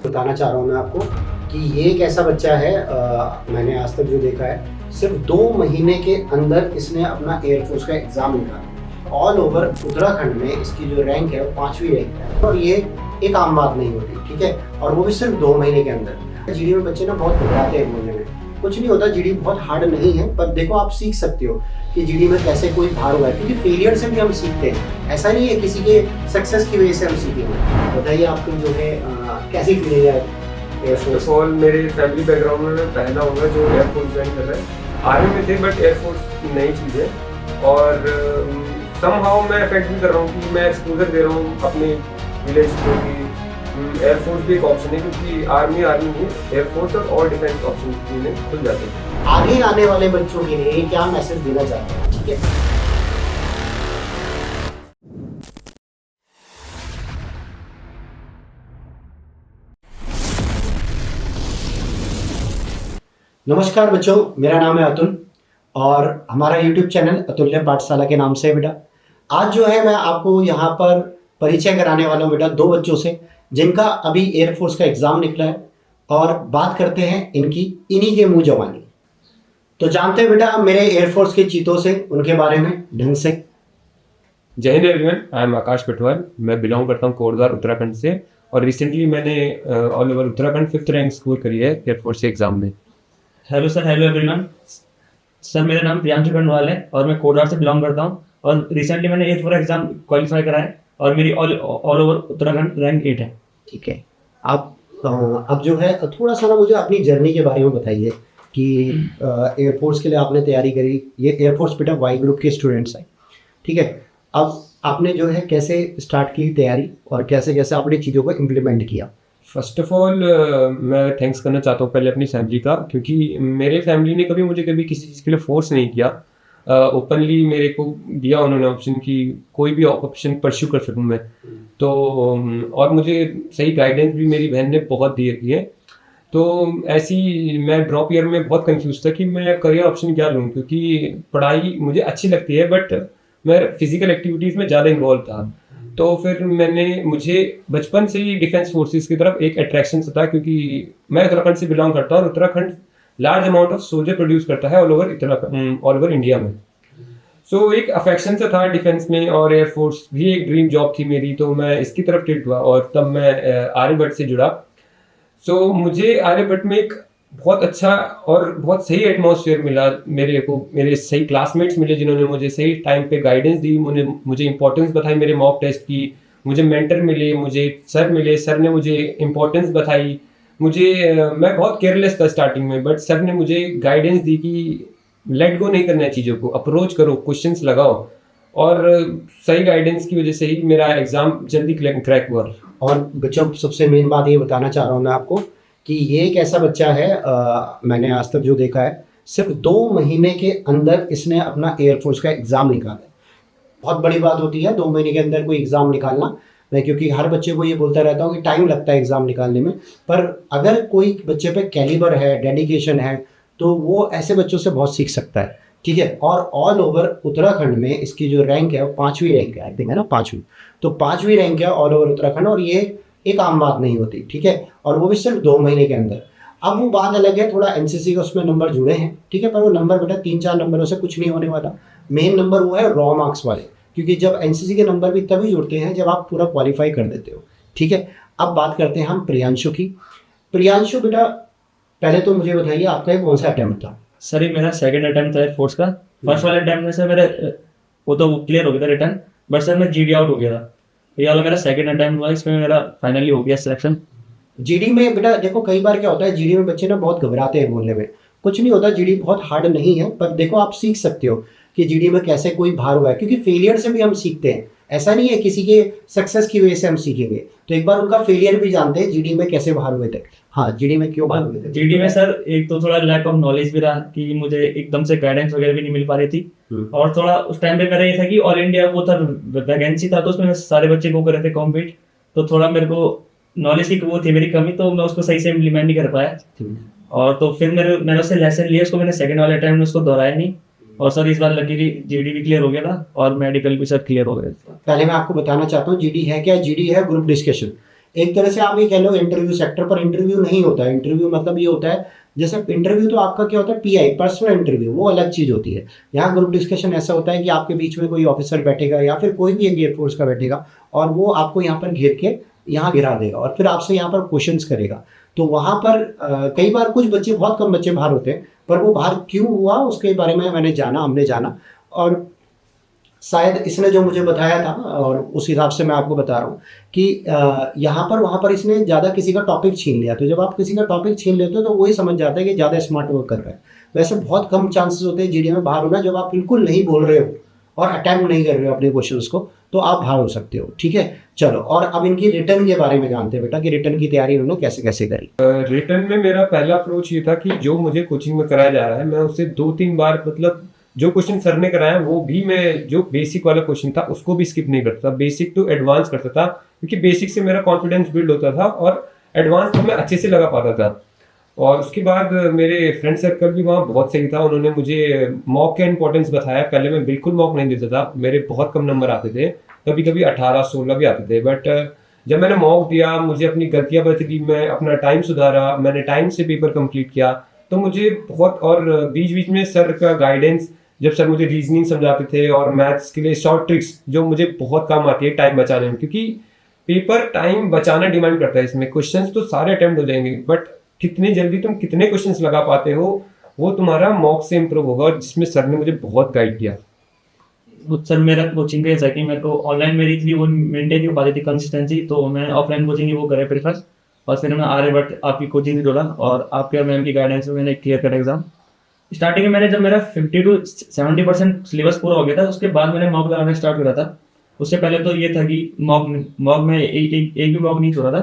बताना चाह रहा हूँ मैं आपको कि ये एक ऐसा बच्चा है, मैंने आज तक जो देखा है सिर्फ 2 महीने के अंदर इसने अपना एयरफोर्स का एग्ज़ाम निकाला। ऑल ओवर उत्तराखंड में इसकी जो रैंक है वो 5वीं रैंक है और ये एक आम बात नहीं होती, ठीक है। और वो भी सिर्फ 2 महीने के अंदर। जीडी में बच्चे ना बहुत घबराते हैं बोलने में, कुछ नहीं होता। जीडी बहुत हार्ड नहीं है, पर देखो आप सीख सकते हो कि जीडी में कैसे कोई भार हुआ है, क्योंकि फेलियर से भी हम सीखते हैं। ऐसा नहीं है किसी के सक्सेस की वजह से हम सीखेंगे। बताइए आपको जो है कैसी फीलिंग है एयरफोर्स? ऑल मेरे फैमिली बैकग्राउंड में मैं पहला होगा जो एयरफोर्स ज्वाइन कर रहा है। आर्मी में थे बट एयरफोर्स नई चीज़ है और समहाउ मैं इफेक्ट भी कर रहा हूँ कि मैं एक्सपोजर दे रहा हूँ अपने विलेज को कि एयरफोर्स भी एक ऑप्शन है, क्योंकि आर्मी नहीं, एयरफोर्स और डिफेंस ऑप्शन में खुल जाते हैं। आगे आने वाले बच्चों के लिए क्या मैसेज देना चाहते हैं, ठीक है? नमस्कार बच्चों, मेरा नाम है अतुल और हमारा YouTube चैनल अतुल्य पाठशाला के नाम से है बेटा। आज जो है मैं आपको यहाँ पर परिचय कराने वाला हूँ बेटा 2 बच्चों से जिनका अभी एयरफोर्स का एग्ज़ाम निकला है, और बात करते हैं इन्हीं के मुँह जवानी। तो जानते हैं बेटा मेरे एयरफोर्स के चीतों से, उनके बारे में ढंग से। जय हिंद एवरीवन, आई एम आकाश पिटवाल। मैं बिलोंग करता हूँ कोटद्वार उत्तराखंड से और रिसेंटली मैंने all over Uttarakhand 5th rank score करी है एयरफोर्स के एग्ज़ाम में। Hello sir, hello everyone. Sir मेरा नाम प्रियांशु खंडवाल है और मैं कोटद्वार से बिलोंग करता हूँ और रिसेंटली मैंने एयरफोर्स एग्जाम क्वालिफाई करा है और मेरी ऑल ओवर उत्तराखंड रैंक 8 है। ठीक है, आप अब जो है थोड़ा सा ना मुझे अपनी जर्नी के बारे में बताइए कि एयरफोर्स के लिए आपने तैयारी करी। ये एयरफोर्स बेटा वाई ग्रुप के स्टूडेंट्स हैं, ठीक है। अब आपने जो है कैसे स्टार्ट की तैयारी और कैसे कैसे आपने चीज़ों को इम्प्लीमेंट किया? फर्स्ट ऑफ ऑल मैं थैंक्स करना चाहता हूँ पहले अपनी फैमिली का, क्योंकि मेरे फैमिली ने मुझे कभी किसी चीज़ के लिए फोर्स नहीं किया। ओपनली मेरे को दिया उन्होंने ऑप्शन कि कोई भी ऑप्शन परस्यू कर सकूँ मैं। तो और मुझे सही गाइडेंस भी मेरी बहन ने बहुत दी है। तो ऐसी मैं ड्रॉप ईयर में बहुत कंफ्यूज था कि मैं करियर ऑप्शन क्या लूँ, क्योंकि पढ़ाई मुझे अच्छी लगती है बट मैं फिजिकल एक्टिविटीज़ में ज़्यादा इन्वॉल्व था। तो फिर मुझे बचपन से ही डिफेंस फोर्सेस की तरफ एक अट्रैक्शन था, क्योंकि मैं उत्तराखंड से बिलोंग करता हूँ और Uttarakhand large amount of soldier produce करता है ऑल ओवर इंडिया में। सो एक अफेक्शन से था डिफेंस में और एयरफोर्स भी एक ड्रीम जॉब थी मेरी, तो मैं इसकी तरफ टिल्ट हुआ और तब मैं आर्यभट्ट से जुड़ा। सो मुझे आर्यभट्ट में एक बहुत अच्छा और बहुत सही एटमॉस्फेयर मिला मेरे को। मेरे सही क्लासमेट्स मिले जिन्होंने मुझे सही टाइम पे गाइडेंस दी, मुझे इंपॉर्टेंस बताई मेरे मॉक टेस्ट की। मुझे मेंटर मिले, मुझे सर मिले, सर ने मुझे इंपॉर्टेंस बताई। मैं बहुत केयरलेस था स्टार्टिंग में, बट सर ने मुझे गाइडेंस दी कि लेट गो नहीं करना है चीज़ों को, अप्रोच करो, क्वेश्चंस लगाओ, और सही गाइडेंस की वजह से ही मेरा एग्ज़ाम जल्दी क्रैक हुआ। और बच्चों सबसे मेन बात ये बताना चाह रहा हूँ मैं आपको कि ये एक ऐसा बच्चा है, मैंने आज तक जो देखा है सिर्फ 2 महीने के अंदर इसने अपना एयरफोर्स का एग्ज़ाम निकाला है। बहुत बड़ी बात होती है 2 महीने के अंदर कोई एग्ज़ाम निकालना। मैं क्योंकि हर बच्चे को ये बोलता रहता हूँ कि टाइम लगता है एग्ज़ाम निकालने में, पर अगर कोई बच्चे पे कैलिबर है, डेडिकेशन है, तो वो ऐसे बच्चों से बहुत सीख सकता है, ठीक है। और ऑल ओवर उत्तराखंड में इसकी जो रैंक है वो 5वीं रैंक है, आई थिंक, है ना, 5वीं। तो 5वीं रैंक है ऑल ओवर उत्तराखंड, और ये एक आम बात नहीं होती, ठीक है। और वो भी सिर्फ 2 महीने के अंदर। अब वो बात अलग है, थोड़ा एनसीसी के उसमें नंबर जुड़े हैं, ठीक है, पर वो नंबर बेटा 3-4 नंबरों से कुछ नहीं होने वाला। मेन नंबर वो है रॉ मार्क्स वाले, क्योंकि जब एनसीसी के नंबर भी तभी जुड़ते हैं जब आप पूरा क्वालिफाई कर देते हो, ठीक है। अब बात करते हैं हम प्रियांशु की। प्रियांशु बेटा पहले तो मुझे बताइए आपका कौन सा अटेम्प्ट था? सर ये मेरा सेकंड अटेम्प्ट था एयरफोर्स का। फर्स्ट वाले अटेम्प्ट में सर मेरा वो तो क्लियर हो गया था रिटर्न, बट सर मैं जीडी आउट हो गया था। ये वाला मेरा सेकंड अटेम्प्ट हुआ, इसमें मेरा फाइनली हो गया सिलेक्शन। जीडी में बेटा देखो कई बार क्या होता है, जीडी में बच्चे ना बहुत घबराते हैं बोलने में। कुछ नहीं होता, जीडी बहुत हार्ड नहीं है, पर देखो आप सीख सकते हो कि जीडी में कैसे कोई भार हुआ है, क्योंकि फेलियर से भी हम सीखते हैं। ऐसा नहीं है किसी के सक्सेस की वजह से हम सीखेंगे। तो एक बार उनका फेलियर भी जानते हैं, जीडी में कैसे भार हुए थे। हाँ, जीडी में क्यों भार हुए थे? जीडी में सर एक तो थोड़ा लैक ऑफ नॉलेज भी रहा कि मुझे एकदम से गाइडेंस वगैरह भी नहीं मिल पा रही थी, और थोड़ा उस टाइम पे मेरा ये था कि ऑल इंडिया वो था, वैकेंसी था, तो उसमें सारे बच्चे वो कर रहे थे कॉम्पीट। तो थोड़ा मेरे को नॉलेज की वो थी मेरी कमी, तो मैं उसको सही से इम्प्लीमेंट नहीं कर पाया। और तो फिर मैंने उससे लेसन लिया, उसको मैंने सेकंड वाले टाइम में उसको दोहराया नहीं, और सर इस बार लकीली जीडी भी क्लियर हो गया था और मेडिकल भी सर क्लियर हो गया था। पहले मैं आपको बताना चाहता हूँ जीडी है क्या। जीडी है ग्रुप डिस्कशन। एक तरह से आप ये कह लो इंटरव्यू सेक्टर पर इंटरव्यू नहीं होता है। इंटरव्यू मतलब ये होता है, जैसे इंटरव्यू तो आपका क्या होता है, पीआई पर्सनल इंटरव्यू, वो अलग चीज़ होती है। यहाँ ग्रुप डिस्कशन ऐसा होता है कि आपके बीच में कोई ऑफिसर बैठेगा या फिर कोई भी एक एयरफोर्स का बैठेगा और वो आपको यहाँ पर घेर के यहाँ गिरा देगा और फिर आपसे यहाँ पर क्वेश्चंस करेगा। तो वहाँ पर कई बार कुछ बच्चे, बहुत कम बच्चे बाहर होते हैं, पर वो बाहर क्यों हुआ उसके बारे में हमने जाना और शायद इसने जो मुझे बताया था और उस हिसाब से मैं आपको बता रहा हूँ कि यहाँ पर वहाँ पर इसने ज़्यादा किसी का टॉपिक छीन लिया। तो जब आप किसी का टॉपिक छीन लेते हो तो वही समझ जाता है कि ज़्यादा स्मार्ट वर्क कर रहा है। वैसे बहुत कम चांसेस होते हैं जीडी में बाहर होना, जब आप बिल्कुल नहीं बोल रहे हो और अटैम्प्ट नहीं कर रहे हो अपने क्वेश्चंस को, तो आप बाहर हो सकते हो। ठीक है, चलो और अब इनकी रिटर्न के बारे में जानते हैं बेटा कि रिटर्न की तैयारी उन्होंने कैसे कैसे करी। रिटर्न में मेरा पहला अप्रोच ये था कि जो मुझे कोचिंग में कराया जा रहा है मैं उससे 2-3 बार, मतलब जो क्वेश्चन सर ने कराया वो भी मैं, जो बेसिक वाला क्वेश्चन था उसको भी स्किप नहीं करता, बेसिक टू एडवांस करता था, क्योंकि बेसिक से मेरा कॉन्फिडेंस बिल्ड होता था और एडवांस तो मैं अच्छे से लगा पाता था। और उसके बाद मेरे फ्रेंड सर्कल भी वहाँ बहुत सही था, उन्होंने मुझे मॉक का इंपॉर्टेंस बताया। पहले मैं बिल्कुल मॉक नहीं देता था, मेरे बहुत कम नंबर आते थे, कभी कभी 18-16 भी आते थे। बट जब मैंने मॉक दिया, मुझे अपनी गलतियाँ बची, मैं अपना टाइम सुधारा, मैंने टाइम से पेपर कंप्लीट किया, तो मुझे बहुत, और बीच बीच में सर का गाइडेंस, जब सर मुझे रीजनिंग समझाते थे और मैथ्स के लिए शॉर्ट ट्रिक्स जो मुझे बहुत काम आती है टाइम बचाने में, क्योंकि पेपर टाइम बचाना डिमांड करता है। इसमें क्वेश्चंस तो सारे अटेम्प्ट हो जाएंगे, बट कितनी जल्दी तुम कितने क्वेश्चंस लगा पाते हो वो तुम्हारा मॉक से इम्प्रूव होगा, और जिसमें सर ने मुझे बहुत गाइड किया। सर मेरा कोचिंग का ऐसा है कि मेरे को ऑनलाइन मेरी थी वो मेंटेन नहीं हो पाती थी कंसिस्टेंसी, तो मैं ऑफलाइन कोचिंग ही वो करे प्रेफर, और फिर मैं आर्यभट्ट आपकी कोचिंग से जुड़ा और आपके मैम की गाइडेंस में मैंने क्लियर करा एग्जाम। स्टार्टिंग में मैंने, जब मेरा 50 to 70% सिलेबस पूरा हो गया था, उसके बाद मैंने मॉक लगाना स्टार्ट करा था। उससे पहले तो ये था कि मॉक में एक भी मॉक नहीं छोड़ा था।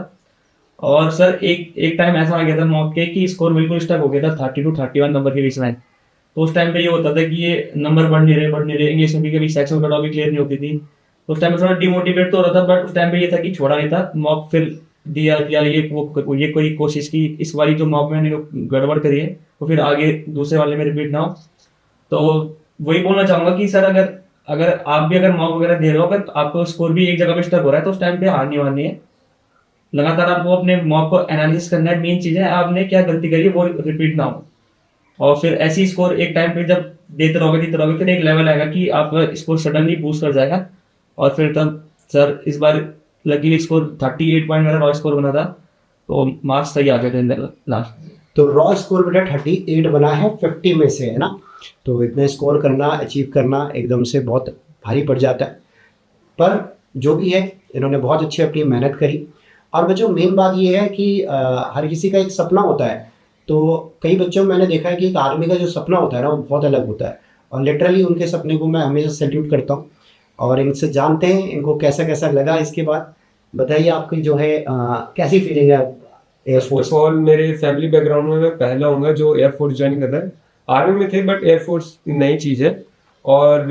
और सर एक टाइम ऐसा आ गया था मॉक के कि स्कोर बिल्कुल स्टक हो गया था 30 to 31 नंबर के बीच में। तो उस टाइम पे ये होता था कि ये नंबर बढ़ नहीं रहे, इंग्लिश में भी कभी सेक्शन कट ऑफ भी क्लियर नहीं होती थी। तो उस टाइम में थोड़ा डिमोटिवेट तो हो रहा था, बट उस टाइम पे ये था कि छोड़ा नहीं था मॉक, फिर दिया ये कोई कोशिश की इस वाली जो मॉक मैंने गड़बड़ करी है तो फिर आगे दूसरे वाले में रिपीट ना हो। तो वही बोलना चाहूँगा कि सर अगर आप भी अगर मॉक वगैरह दे रहे हो, अगर आपको स्कोर भी एक जगह पे स्टक हो रहा है, तो उस टाइम पे हार नहीं माननी है। लगातार आपको अपने मॉक को एनालिसिस करना है, मेन चीज़ है आपने क्या गलती करी है वो रिपीट ना हो। और फिर ऐसी स्कोर एक टाइम पे जब देते रहोगे फिर एक लेवल आएगा कि आपका स्कोर सडनली बूस्ट कर जाएगा। और फिर तब सर इस बार लकीली स्कोर 38 पॉइंट मेरा रॉ स्कोर बना था, तो मार्क्स सही आ गए थे लास्ट। तो रॉ स्कोर बेटा 38 बना है 50 में से, है ना। तो इतने स्कोर करना, अचीव करना एकदम से बहुत भारी पड़ जाता है, पर जो भी है इन्होंने बहुत अच्छी अपनी मेहनत करी। और बच्चों मेन बात ये है कि हर किसी का एक सपना होता है। तो कई बच्चों में मैंने देखा है कि एक आर्मी का जो सपना होता है ना वो बहुत अलग होता है, और लिटरली उनके सपने को मैं हमेशा सैल्यूट करता हूँ। और इनसे जानते हैं इनको कैसा कैसा लगा। इसके बाद बताइए आपकी जो है कैसी फीलिंग है एयरफोर्स। ऑल मेरे फैमिली बैकग्राउंड में मैं पहला हूँगा जो एयरफोर्स ज्वाइन कर रहा है। आर्मी में थे बट एयरफोर्स नई चीज़ है, और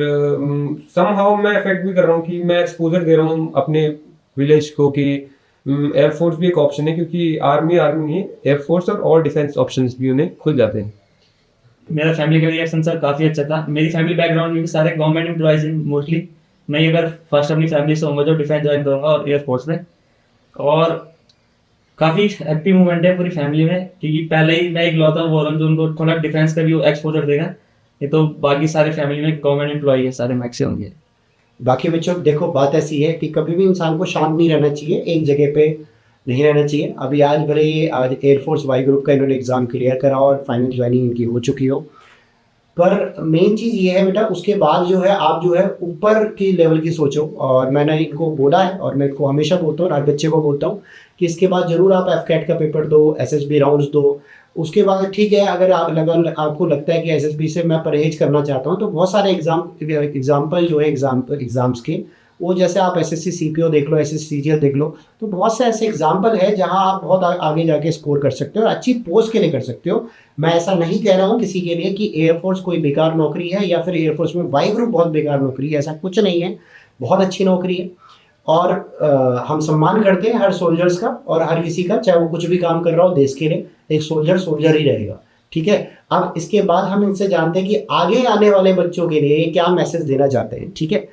समहाउ मैं इफेक्ट भी कर रहा हूँ कि मैं एक्सपोजर दे रहा हूँ अपने विलेज को कि एयरफोर्स भी एक ऑप्शन है, क्योंकि आर्मी नहीं है, एयरफोर्स और डिफेंस ऑप्शंस भी उन्हें खुल जाते हैं। मेरा फैमिली का रिएक्शन सर काफ़ी अच्छा था। मेरी फैमिली बैकग्राउंड में भी सारे गवर्नमेंट एम्प्लॉयज हैं मोस्टली। मैं अगर फर्स्ट अपनी फैमिली से होऊंगा जो डिफेंस ज्वाइन करूँगा और एयरफोर्स में, और काफ़ी हैप्पी मोमेंट है पूरी फैमिली में, क्योंकि पहले ही मैं एक लौता वो हूँ जो उनको थोड़ा डिफेंस का भी एक्सपोजर देगा। ये तो बाकी सारे फैमिली में गवर्नमेंट एम्प्लॉय है सारे मैक्सिमम होंगे। बाकी बच्चों देखो बात ऐसी है कि कभी भी इंसान को शांत नहीं रहना चाहिए, एक जगह पे नहीं रहना चाहिए। अभी आज भले ही आज एयरफोर्स वाई ग्रुप का इन्होंने एग्ज़ाम क्लियर करा और फाइनल ज्वाइनिंग इनकी हो चुकी हो, पर मेन चीज़ ये है बेटा उसके बाद जो है आप जो है ऊपर की लेवल की सोचो। और मैंने इनको बोला है और मैं इनको हमेशा बोलता हूँ, हर बच्चे को बोलता हूँ कि इसके बाद ज़रूर आप एफकेट का पेपर दो, एसएसबी राउंड्स दो। उसके बाद ठीक है अगर आपको लगता है कि एसएसबी से मैं परहेज करना चाहता हूँ, तो बहुत सारे एग्जाम्पल जो है एग्ज़ाम्स के, वो जैसे आप एसएससी सीपीओ देख लो, एसएससी सीजीएल देख लो, तो बहुत से ऐसे एग्जाम्पल है जहाँ आप बहुत आगे जाके स्कोर कर सकते हो और अच्छी पोस्ट के लिए कर सकते हो। मैं ऐसा नहीं कह रहा हूँ किसी के लिए कि एयरफोर्स कोई बेकार नौकरी है या फिर एयरफोर्स में वाई ग्रुप बहुत बेकार नौकरी है, ऐसा कुछ नहीं है, बहुत अच्छी नौकरी है। और हम सम्मान करते हैं हर सोल्जर्स का और हर किसी का, चाहे वो कुछ भी काम कर रहा हो देश के लिए, एक सोल्जर ही रहेगा। ठीक है, अब इसके बाद हम इनसे जानते हैं कि आगे आने वाले बच्चों के लिए क्या मैसेज देना चाहते हैं। ठीक है,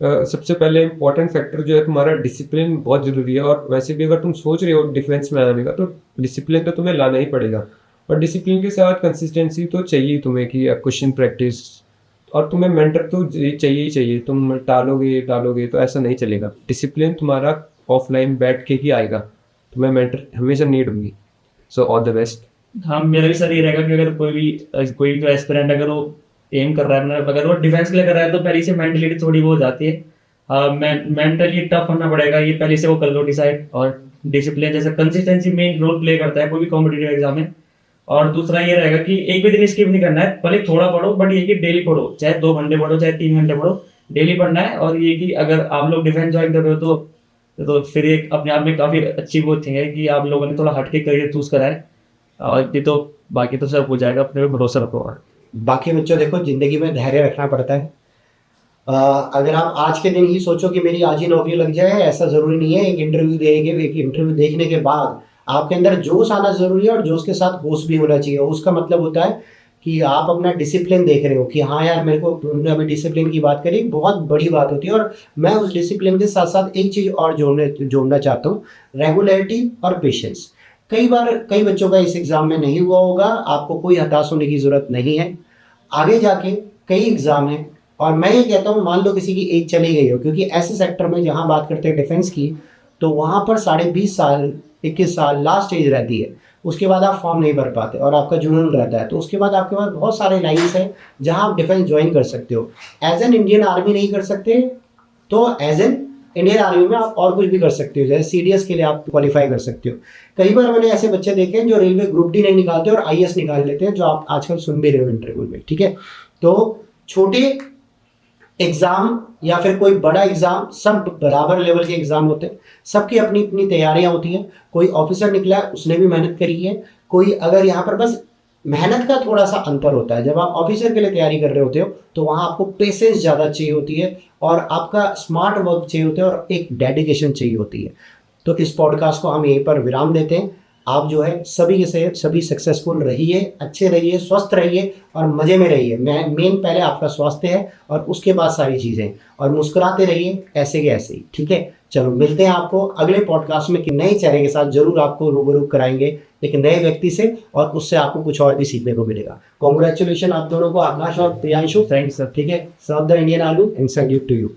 सबसे पहले इम्पोर्टेंट फैक्टर जो है तुम्हारा डिसिप्लिन बहुत ज़रूरी है। और वैसे भी अगर तुम सोच रहे हो डिफेंस में आने का तो डिसिप्लिन तो तुम्हें लाना ही पड़ेगा। और डिसिप्लिन के साथ कंसिस्टेंसी तो चाहिए तुम्हें कि क्वेश्चन प्रैक्टिस, और तुम्हें मेंटर तो चाहिए ही चाहिए। तुम टालोगे तो ऐसा नहीं चलेगा। डिसिप्लिन तुम्हारा ऑफलाइन बैठ के ही आएगा, तुम्हें मेंटर हमेशा नीड होगी। So all the best. हाँ, मेरा भी सर ये रहेगा कि अगर कोई जो एस्पिरेंट अगर वो एम कर रहा है, मतलब अगर वो डिफेंस के लिए कर रहा है तो पहले से मेंटलिटी थोड़ी वो हो जाती है। मेंटली टफ होना पड़ेगा, ये पहले से वो कर लो डिसाइड। और डिसिप्लिन जैसे कंसिस्टेंसी मेन रोल प्ले करता है कोई भी कॉम्पिटिटिव एग्जाम में। और दूसरा ये रहेगा कि एक भी दिन स्किप नहीं करना है, भले थोड़ा पढ़ो बट ये कि डेली पढ़ो, चाहे 2 घंटे पढ़ो चाहे 3 घंटे पढ़ो, डेली पढ़ना है। और ये कि अगर आप लोग डिफेंस ज्वाइन कर रहे हो तो फिर एक अपने आप में काफ़ी अच्छी वो थिंग है कि आप लोगों ने थोड़ा हटके करियर चूज करा है। और ये तो बाकी तो सब हो जाएगा, अपने पे भरोसा रखो। बाकी बच्चों देखो, ज़िंदगी में धैर्य रखना पड़ता है। अगर आप आज के दिन ही सोचो कि मेरी आज ही नौकरी लग जाए, ऐसा ज़रूरी नहीं है। एक इंटरव्यू देखने के बाद आपके अंदर जोश आना ज़रूरी है, और जोश के साथ होश भी होना चाहिए। उसका मतलब होता है कि आप अपना डिसिप्लिन देख रहे हो कि हाँ यार, मेरे को तुमने अभी डिसिप्लिन की बात करी, बहुत बड़ी बात होती है। और मैं उस डिसिप्लिन के साथ साथ एक चीज़ और जोड़ना चाहता हूँ, रेगुलरिटी और पेशेंस। कई बच्चों का इस एग्ज़ाम में नहीं हुआ होगा, आपको कोई हताश होने की ज़रूरत नहीं है। आगे जाके कई एग्ज़ाम हैं, और मैं ये कहता हूँ, मान लो किसी की एज चली गई हो, क्योंकि ऐसे सेक्टर में जहाँ बात करते हैं डिफेंस की, तो वहाँ पर 20.5 साल 21 साल लास्ट एज रहती है। उसके बाद आप फॉर्म नहीं भर पाते और आपका जुनून रहता है, तो उसके बाद आपके पास बहुत सारे लाइन्स हैं जहाँ आप डिफेंस ज्वाइन कर सकते हो। एज एन इंडियन आर्मी नहीं कर सकते तो एज एन इंडियन आर्मी में आप और कुछ भी कर सकते हो, जैसे CDS के लिए आप क्वालिफाई कर सकते हो। कई बार मैंने ऐसे बच्चे देखे हैं जो रेलवे ग्रुप डी नहीं निकालते और IAS निकाल लेते हैं, जो आप आजकल सुन भी रहे हो इंटरव्यू में, ठीक है। तो छोटे एग्ज़ाम या फिर कोई बड़ा एग्ज़ाम, सब बराबर लेवल के एग्ज़ाम होते हैं, सबकी अपनी अपनी तैयारियां होती हैं। कोई ऑफिसर निकला है, उसने भी मेहनत करी है। कोई अगर यहाँ पर बस मेहनत का थोड़ा सा अंतर होता है, जब आप ऑफिसर के लिए तैयारी कर रहे होते हो तो वहाँ आपको पेशेंस ज़्यादा चाहिए होती है, और आपका स्मार्ट वर्क चाहिए होता है, और एक डेडिकेशन चाहिए होती है। तो इस पॉडकास्ट को हम यहीं पर विराम देते हैं। आप जो है सभी सक्सेसफुल रहिए, अच्छे रहिए, स्वस्थ रहिए और मज़े में रहिए। मेन पहले आपका स्वास्थ्य है और उसके बाद सारी चीज़ें, और मुस्कुराते रहिए ऐसे के ऐसे ही, ठीक है। चलो मिलते हैं आपको अगले पॉडकास्ट में कि नए चेहरे के साथ। जरूर आपको रूबरू कराएंगे एक नए व्यक्ति से, और उससे आपको कुछ और भी सीखने को मिलेगा। कॉन्ग्रेचुलेशन आप दोनों को, आकाश और प्रियांशु। Thank you sir. ठीक है, serve the Indian army and salute to you.